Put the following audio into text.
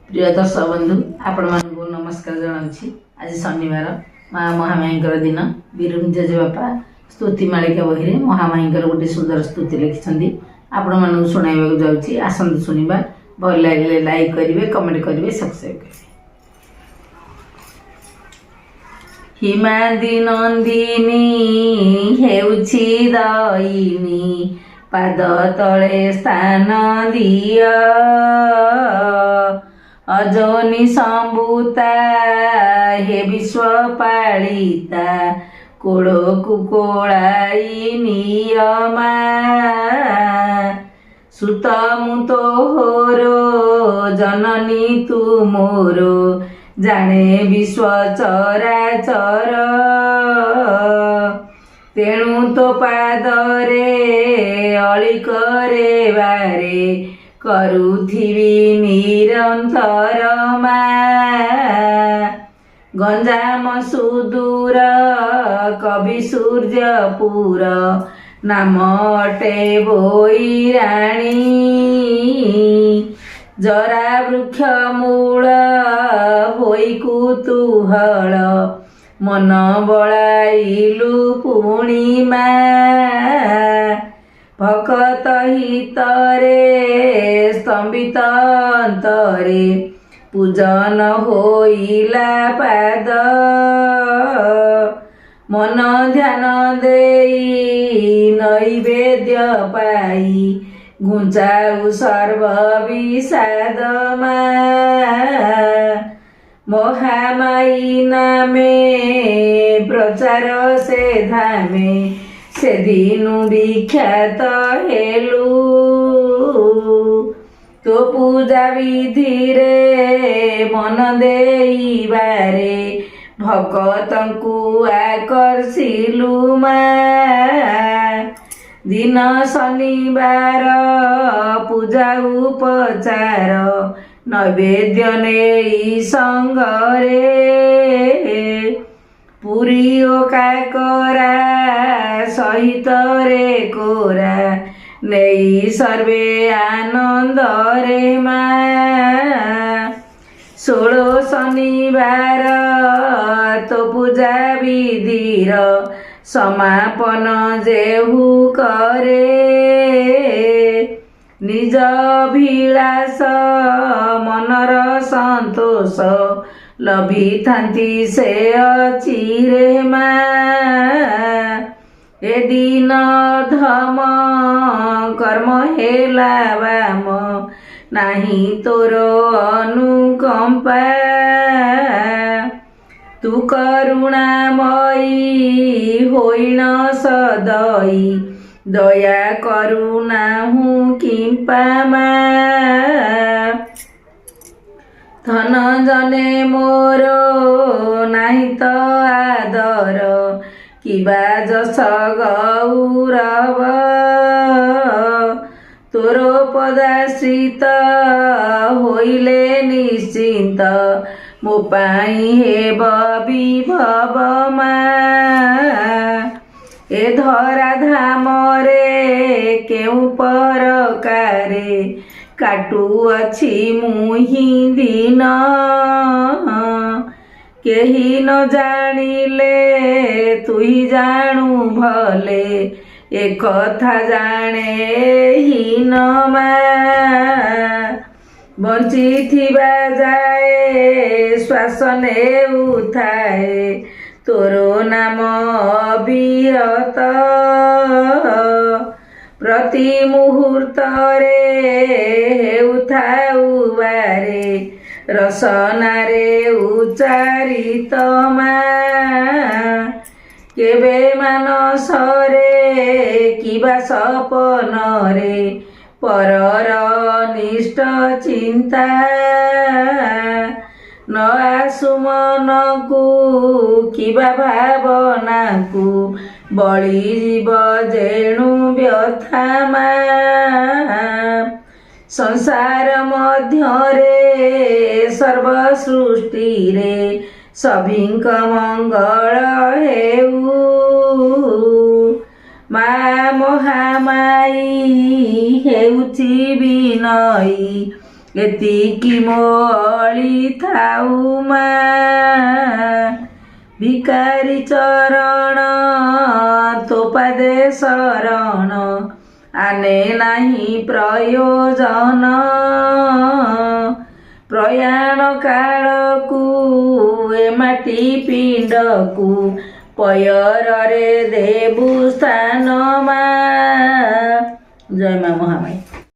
प्रिय दर्शक बंधु आपण मानक नमस्कार जनाऊँगी। आज शनिवार माँ महामाईंकर दिन बीरम जेजेबापा स्तुति मालिका बही महामाईंकर गोटे सुंदर स्तुति लिखिं आपण मानक शुणाइबा जाऊँगी। आसतु शुणा भल लगे लाइक करेंगे, कमेंट करेंगे, सब्सक्राइब करेंगे। हिमादी नंदिनी हेउछि दयिनी पाद तले स्थान दिया अजनी संभूता हे विश्व पालिता कोड़ो कुकोड़ाई नियमा सुत मुतो होरो जननी तू मोरो जाने विश्व चराचर तेणु तो पादरे अली करे बारे करुथिबी निरंतर मा गंजाम सुदूर कवि सूर्यपुर नाम अटे बोईराणी जरा वृक्ष मूल होई कुतूहल मन बड़ाइलु पूर्णिमा भकत हितरे स्तंभित अंतरे पूजन होइला पाद मन ध्यान देई नैवेद्य पाई गुंचाऊ सर्व विषाद महामाई नामे प्रचार से धामे से दिनु विख्यात हेलु तो पूजा विधि रे मन देइबारे भगतंकु आकर्षिलु दिन शनिवार पूजा उपचार नैवेद्य नेई संगरे पुरी ओ काकरा सहित रे कोरा नेई सर्वे आनंद रे मा 16 शनिवार तो पूजा विधिर समापन जेहु करे निज अभिलाष मनर संतोष लभी थांती से अचिरे मा ए दिन धम कर्म हेला वाम नाही तोर अनुकंपा तू करुणामयी होइण सदयी दया करुणाहु किंपा मा धन जने मोर नाही तो आदर किबा जस गौरव तोर पदाश्रित होइले निश्चिंत मो पाई हेब विभव मा ए धरा धाम रे केउ परकारे काटू अछि मुहि दिन केही न जानिले तुही जाणु भले ए कथा जाने हीन मा बंचिथिबा जाए श्वास नेउथाए तोरो नाम अविरत प्रति मुहूर्त रे हेउथाउ बारे रसना रे उच्चारित मा केबे मानस रे किबा सपन रे परर निष्ठ चिंता न आसु मनकु किबा भावनाकु बळी जीव जेणु व्यथा मा संसार मध्यरे सर्व सृष्टि रे सभिंक मंगल हेउ मा महामाई हेउछि विनयी ଏତିକି ମୋ ଅଳି ଥାଉ ମା ଭିକାରୀ ଚରଣ ତୋ ପାଦେ ଶରଣ ଆନେ ନାହିଁ ପ୍ରୟୋଜନ ପ୍ରୟାଣ କାଳକୁ ଏ ମାଟି ପିଣ୍ଡକୁ ପୟରରେ ଦେବୁ ସ୍ଥାନ ମା। ଜୟ ମା ମହାମାଇ।